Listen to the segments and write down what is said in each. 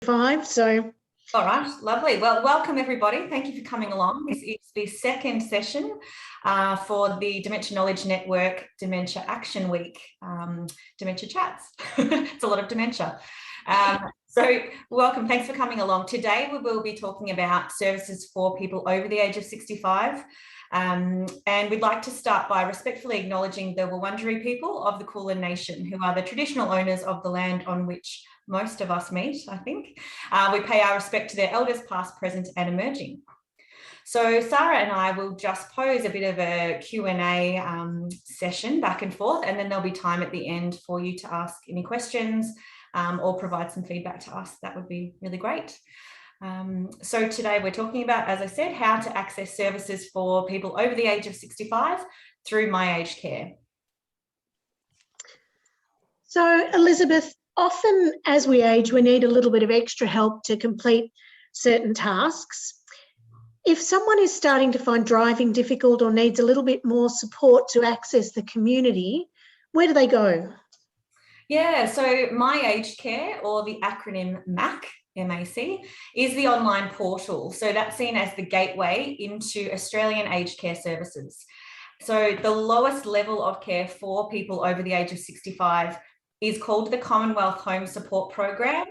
65. So, all right, lovely. Well, welcome everybody. Thank you for coming along. This is the second session for the Dementia Knowledge Network Dementia Action Week, Dementia Chats. It's a lot of dementia. So welcome, thanks for coming along. Today we will be talking about services for people over the age of 65. And we'd like to start by respectfully acknowledging the Wurundjeri people of the Kulin Nation, who are the traditional owners of the land on which most of us meet, I think. We pay our respect to their elders, past, present, and emerging. So Sarah and I will just pose a bit of a Q&A session back and forth, and then there'll be time at the end for you to ask any questions or provide some feedback to us. That would be really great. So today we're talking about, as I said, how to access services for people over the age of 65 through My Aged Care. So Elizabeth, often as we age, we need a little bit of extra help to complete certain tasks. If someone is starting to find driving difficult or needs a little bit more support to access the community, where do they go? Yeah, so My Aged Care, or the acronym MAC, MAC, is the online portal. So that's seen as the gateway into Australian aged care services. So the lowest level of care for people over the age of 65 is called the Commonwealth Home Support Program.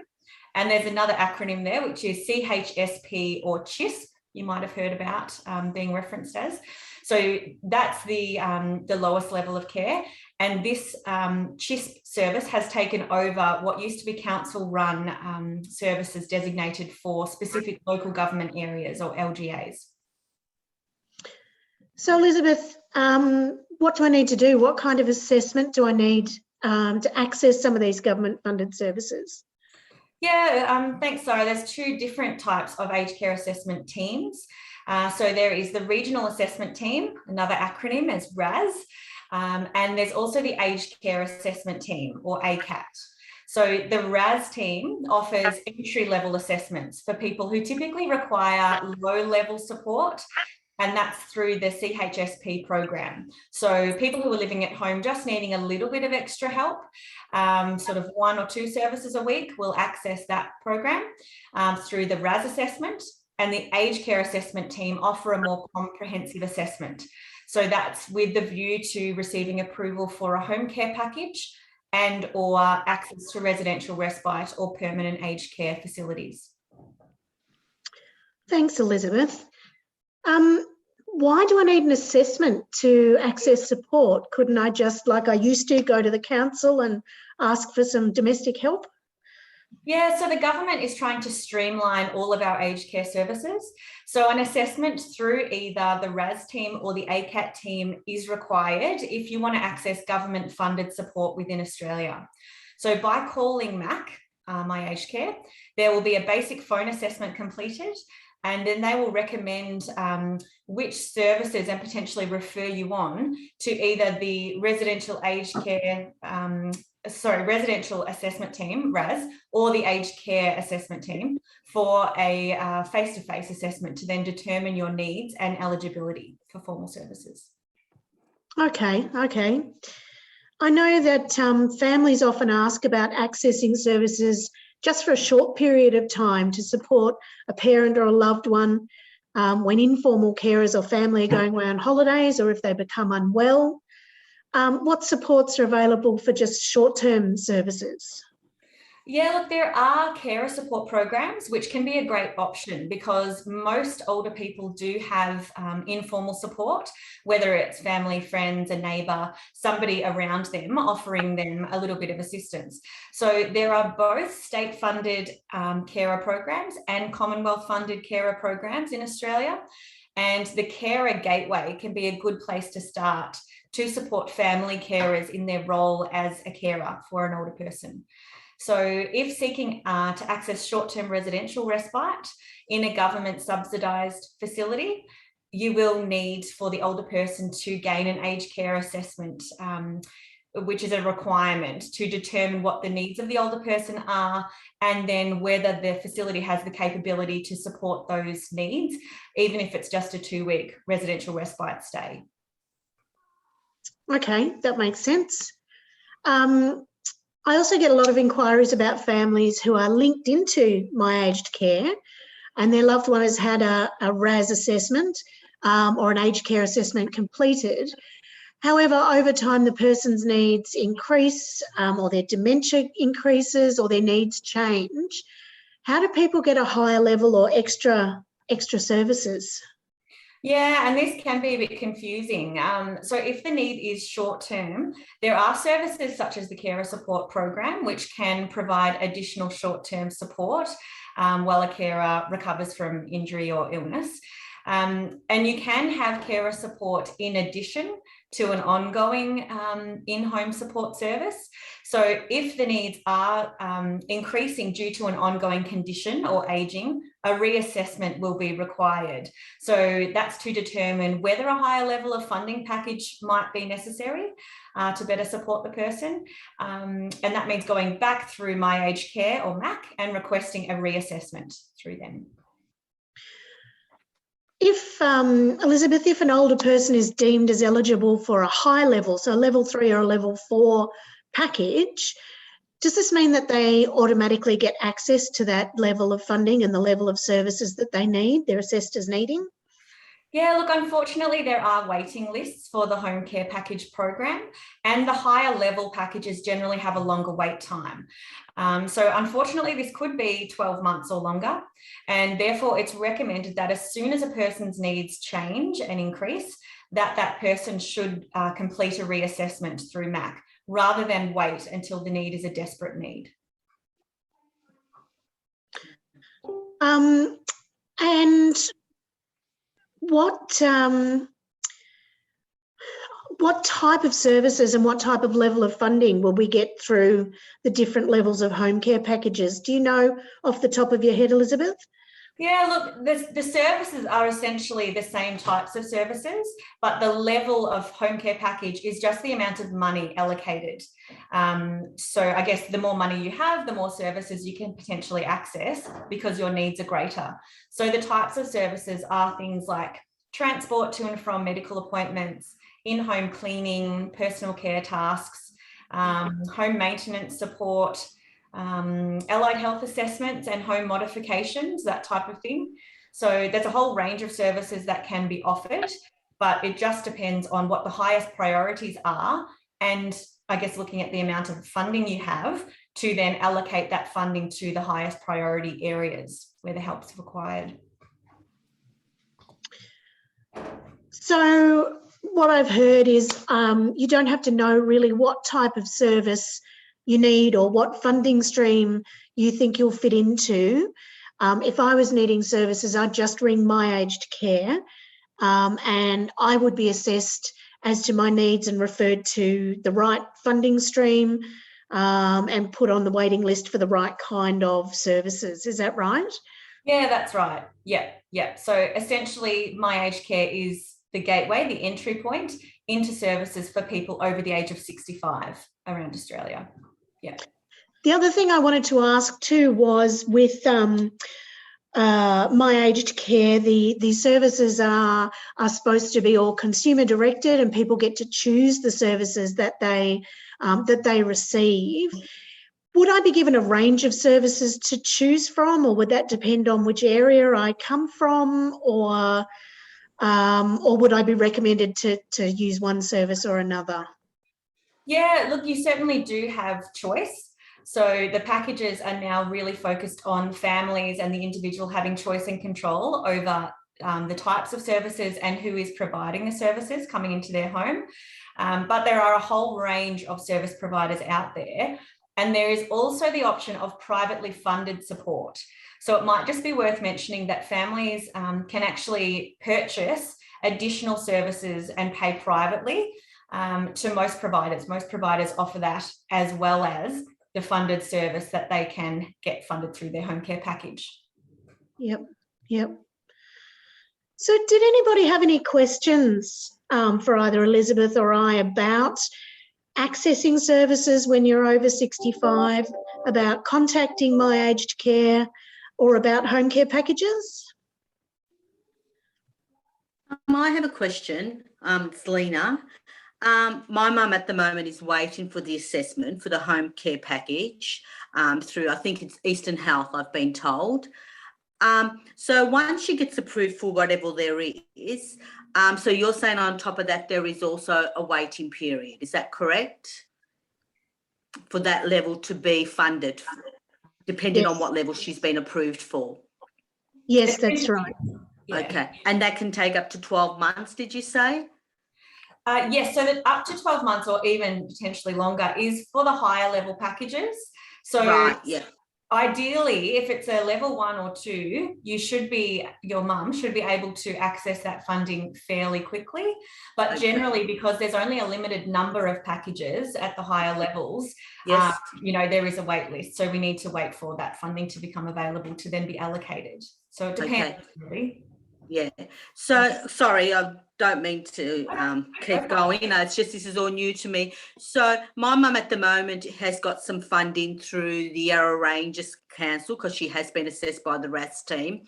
And there's another acronym there, which is CHSP or CHISP, you might have heard about being referenced as. So that's the lowest level of care. And this CHISP service has taken over what used to be council-run services designated for specific local government areas, or LGAs. So Elizabeth, what do I need to do? What kind of assessment do I need to access some of these government-funded services? Yeah, thanks, Sarah. There's two different types of aged care assessment teams. So there is the Regional Assessment Team, another acronym is RAS, and there's also the Aged Care Assessment Team, or ACAT. So the RAS team offers entry-level assessments for people who typically require low-level support, and that's through the CHSP program. So people who are living at home just needing a little bit of extra help, sort of 1 or 2 services a week, will access that program through the RAS assessment, and the aged care assessment team offer a more comprehensive assessment. So that's with the view to receiving approval for a home care package and or access to residential respite or permanent aged care facilities. Thanks, Elizabeth. Why do I need an assessment to access support? Couldn't I just, like I used to, go to the council and ask for some domestic help? Yeah, so the government is trying to streamline all of our aged care services. So an assessment through either the RAS team or the ACAT team is required if you want to access government funded support within Australia. So by calling MAC, My Aged Care, there will be a basic phone assessment completed, and then they will recommend which services and potentially refer you on to either the residential aged care, residential assessment team, RAS, or the aged care assessment team for a face-to-face assessment to then determine your needs and eligibility for formal services. Okay. I know that families often ask about accessing services just for a short period of time to support a parent or a loved one when informal carers or family are going away on holidays or if they become unwell. What supports are available for just short-term services? Yeah, look, there are carer support programs, which can be a great option because most older people do have informal support, whether it's family, friends, a neighbour, somebody around them offering them a little bit of assistance. So there are both state-funded carer programs and Commonwealth-funded carer programs in Australia. And the Carer Gateway can be a good place to start to support family carers in their role as a carer for an older person. So if seeking to access short-term residential respite in a government subsidised facility, you will need for the older person to gain an aged care assessment, which is a requirement to determine what the needs of the older person are and then whether the facility has the capability to support those needs, even if it's just a 2-week residential respite stay. Okay, that makes sense. I also get a lot of inquiries about families who are linked into My Aged Care and their loved one has had a RAS assessment or an aged care assessment completed. However, over time, the person's needs increase or their dementia increases or their needs change. How do people get a higher level or extra services? Yeah, and this can be a bit confusing. So if the need is short term, there are services such as the Carer Support Program, which can provide additional short term support while a carer recovers from injury or illness. And you can have carer support in addition to an ongoing in-home support service. So if the needs are increasing due to an ongoing condition or ageing, a reassessment will be required. So that's to determine whether a higher level of funding package might be necessary to better support the person. And that means going back through My Aged Care or MAC and requesting a reassessment through them. If, Elizabeth, if an older person is deemed as eligible for a high level, so a level 3 or a level 4 package, does this mean that they automatically get access to that level of funding and the level of services that they need, they're assessed as needing? Yeah, look, unfortunately, there are waiting lists for the home care package program, and the higher level packages generally have a longer wait time. So unfortunately, this could be 12 months or longer, and therefore it's recommended that as soon as a person's needs change and increase, that person should complete a reassessment through MAC rather than wait until the need is a desperate need. And what type of services and what type of level of funding will we get through the different levels of home care packages? Do you know off the top of your head, Elizabeth? Yeah, look, the services are essentially the same types of services, but the level of home care package is just the amount of money allocated. So I guess the more money you have, the more services you can potentially access because your needs are greater. So the types of services are things like transport to and from medical appointments, in-home cleaning, personal care tasks, home maintenance support, allied health assessments and home modifications, that type of thing. So there's a whole range of services that can be offered, but it just depends on what the highest priorities are, and I guess looking at the amount of funding you have to then allocate that funding to the highest priority areas where the help's required. So what I've heard is you don't have to know really what type of service you need or what funding stream you think you'll fit into. If I was needing services, I'd just ring My Aged Care and I would be assessed as to my needs and referred to the right funding stream and put on the waiting list for the right kind of services. Is that right? Yeah, that's right. Yeah. So essentially, My Aged Care is the gateway, the entry point into services for people over the age of 65 around Australia. Yeah. The other thing I wanted to ask too was with My Aged Care, the services are supposed to be all consumer directed and people get to choose the services that they receive. Would I be given a range of services to choose from, or would that depend on which area I come from, or would I be recommended to use one service or another? Yeah, look, you certainly do have choice. So the packages are now really focused on families and the individual having choice and control over the types of services and who is providing the services coming into their home. But there are a whole range of service providers out there. And there is also the option of privately funded support. So it might just be worth mentioning that families can actually purchase additional services and pay privately to most providers. Most providers offer that as well as the funded service that they can get funded through their home care package. Yep. So did anybody have any questions for either Elizabeth or I about accessing services when you're over 65, about contacting My Aged Care, or about home care packages? I have a question, Selena. My mum at the moment is waiting for the assessment for the home care package through, I think it's Eastern Health, I've been told. So once she gets approved for whatever there is, so you're saying on top of that, there is also a waiting period. Is that correct? For that level to be funded, depending on what level she's been approved for. Yes, that's right. Yeah. Okay. And that can take up to 12 months, did you say? Yes, so that up to 12 months or even potentially longer is for the higher level packages. So right, yeah. Ideally, if it's a level 1 or 2, your mum should be able to access that funding fairly quickly. But generally, because there's only a limited number of packages at the higher levels, yes. There is a wait list. So we need to wait for that funding to become available to then be allocated. So it depends, really. Yeah. So, sorry, I don't mean to keep going. It's just this is all new to me. So my mum at the moment has got some funding through the Yarra Rangers Council because she has been assessed by the RAS team,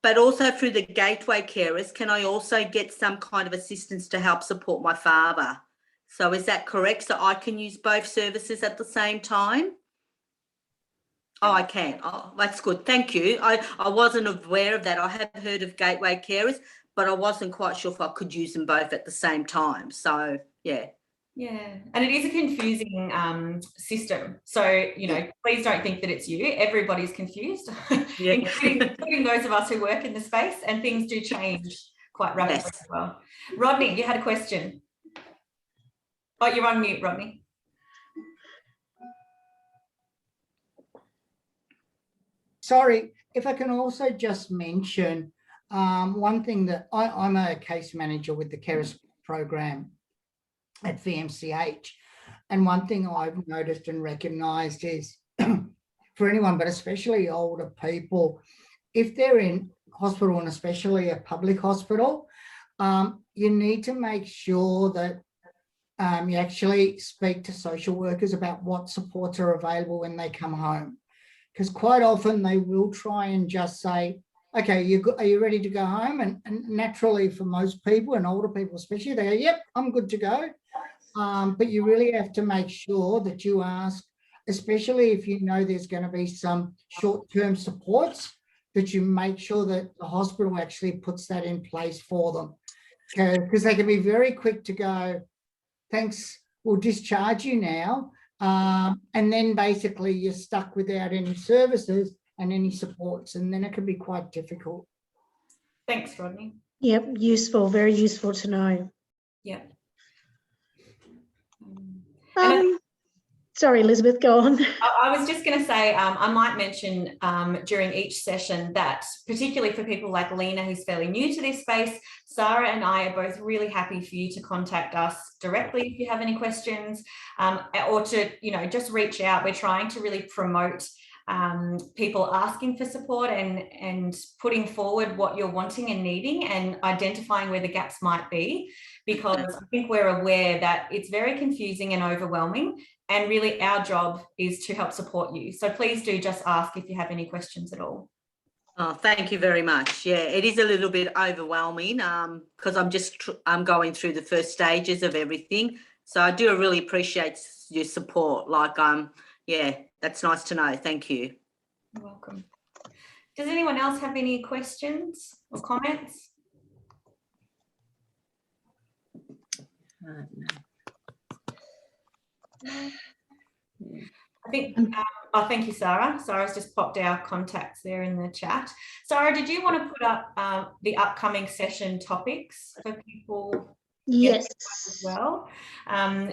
but also through the Gateway Carers. Can I also get some kind of assistance to help support my father? So is that correct? So I can use both services at the same time? Oh, I can. Oh, that's good. Thank you. I wasn't aware of that. I have heard of Gateway Carers, but I wasn't quite sure if I could use them both at the same time. So, yeah. Yeah, and it is a confusing system. So, please don't think that it's you. Everybody's confused, including those of us who work in the space, and things do change quite rapidly as well. Rodney, you had a question. Oh, you're on mute, Rodney. Sorry, if I can also just mention one thing that I'm a case manager with the Carers program at VMCH. And one thing I've noticed and recognised is for anyone, but especially older people, if they're in hospital and especially a public hospital, you need to make sure that you actually speak to social workers about what supports are available when they come home. Because quite often they will try and just say, okay, are you ready to go home? And naturally for most people and older people especially, they go, yep, I'm good to go. But you really have to make sure that you ask, especially if you know there's going to be some short-term supports, that you make sure that the hospital actually puts that in place for them. Because they can be very quick to go, thanks, we'll discharge you now. And then basically you're stuck without any services and any supports, and then it can be quite difficult. Thanks, Rodney. Yep, useful, very useful to know. Yep. Sorry, Elizabeth, go on. I was just going to say, I might mention during each session that, particularly for people like Lena, who's fairly new to this space, Sarah and I are both really happy for you to contact us directly if you have any questions, or to, just reach out. We're trying to really promote people asking for support and putting forward what you're wanting and needing and identifying where the gaps might be, because I think we're aware that it's very confusing and overwhelming, and really our job is to help support you. So please do just ask if you have any questions at all. Oh, thank you very much. Yeah, it is a little bit overwhelming because I'm going through the first stages of everything. So I do really appreciate your support. Yeah, that's nice to know. Thank you. You're welcome. Does anyone else have any questions or comments? No. I think, thank you, Sarah. Sarah's just popped our contacts there in the chat. Sarah, did you want to put up the upcoming session topics for people? Yes. As well.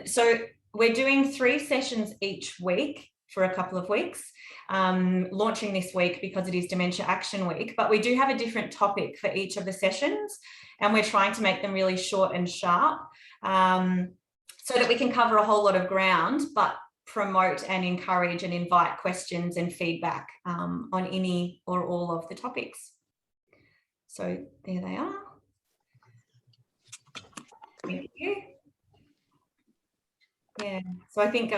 So we're doing 3 sessions each week for a couple of weeks, launching this week because it is Dementia Action Week, but we do have a different topic for each of the sessions, and we're trying to make them really short and sharp so that we can cover a whole lot of ground, but promote and encourage and invite questions and feedback on any or all of the topics. So there they are. Thank you. Yeah, so I think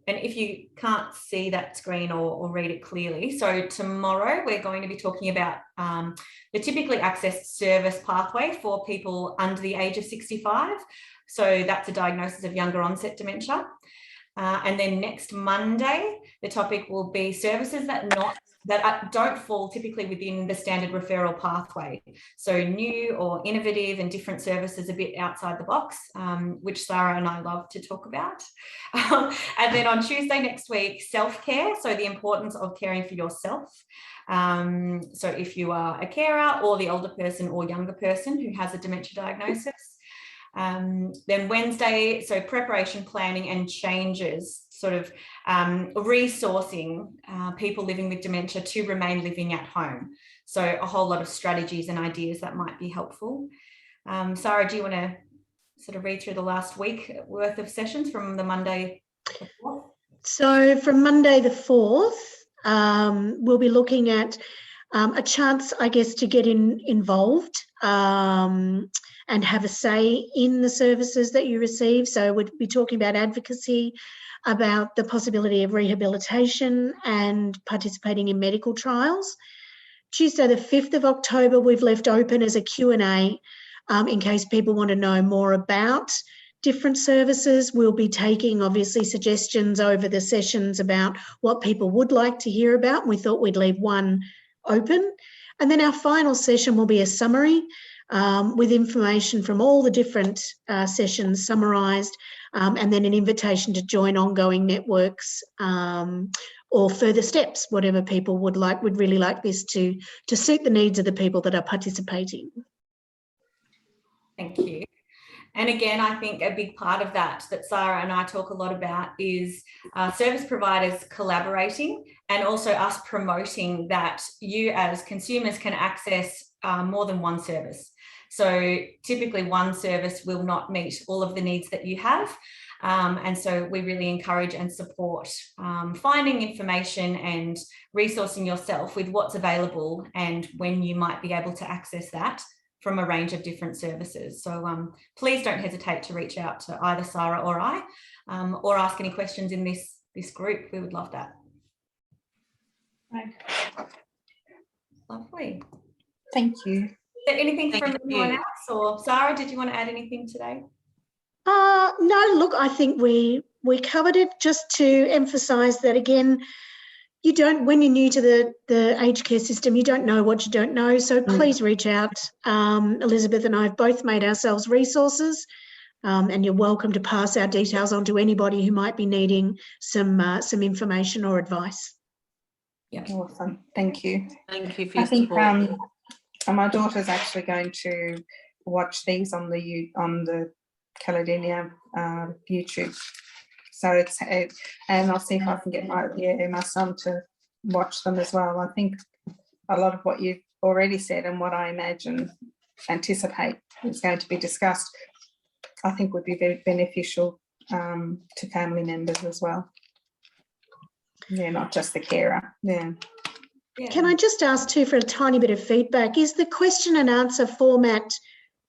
And if you can't see that screen or read it clearly, so tomorrow we're going to be talking about the typically accessed service pathway for people under the age of 65. So that's a diagnosis of younger onset dementia. And then next Monday, the topic will be services that don't fall typically within the standard referral pathway. So new or innovative and different services a bit outside the box, which Sarah and I love to talk about. And then on Tuesday next week, self-care. So the importance of caring for yourself. So if you are a carer or the older person or younger person who has a dementia diagnosis. Then Wednesday, so preparation, planning and changes, sort of resourcing people living with dementia to remain living at home. So a whole lot of strategies and ideas that might be helpful. Sarah, do you want to sort of read through the last week worth of sessions from the Monday before? So from Monday the 4th, we'll be looking at a chance, I guess, to get involved and have a say in the services that you receive. So we'd be talking about advocacy, about the possibility of rehabilitation and participating in medical trials. Tuesday the 5th of October, we've left open as a Q&A in case people want to know more about different services. We'll be taking, obviously, suggestions over the sessions about what people would like to hear about. We thought we'd leave one open. And then our final session will be a summary with information from all the different sessions summarised, and then an invitation to join ongoing networks or further steps, whatever people would really like this to suit the needs of the people that are participating. Thank you. And again, I think a big part of that Sarah and I talk a lot about is service providers collaborating and also us promoting that you as consumers can access more than one service. So typically one service will not meet all of the needs that you have. And so we really encourage and support finding information and resourcing yourself with what's available and when you might be able to access that from a range of different services. So please don't hesitate to reach out to either Sarah or I, or ask any questions in this group. We would love that. Right. Lovely. Thank you. Is there anything from anyone else, or Sarah, did you want to add anything today? No, look, I think we covered it. Just to emphasise that again, you don't, when you're new to the aged care system, you don't know what you don't know. So please reach out. Elizabeth and I have both made ourselves resources, and you're welcome to pass our details on to anybody who might be needing some information or advice. Yeah. Awesome. Thank you. Thank you for your support. My daughter's actually going to watch these on the Caledonia YouTube. So and I'll see if I can get my son to watch them as well. I think a lot of what you've already said and what I anticipate is going to be discussed, I think would be very beneficial to family members as well. Yeah, not just the carer. Yeah. Can I just ask too for a tiny bit of feedback? Is the question and answer format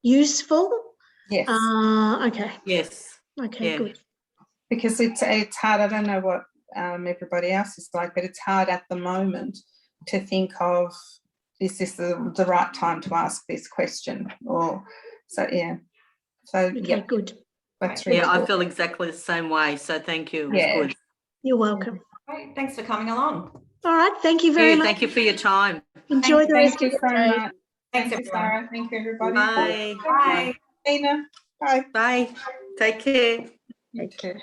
useful? Yes. Okay. Yes. Okay, good. Because it's hard. I don't know what everybody else is like, but it's hard at the moment to think of, is this the right time to ask this question? Or so yeah. So okay, yeah, good. that's really Yeah, cool. I feel exactly the same way. So thank you. It was good. You're welcome. Great. Thanks for coming along. All right. Thank you very much. Thank you for your time. Enjoy the rest Thank of you the so day. much. Thanks, Thank you, everyone. Sarah. Thank you, everybody. Bye. Bye. Tina. Bye. Bye. Take care. You too.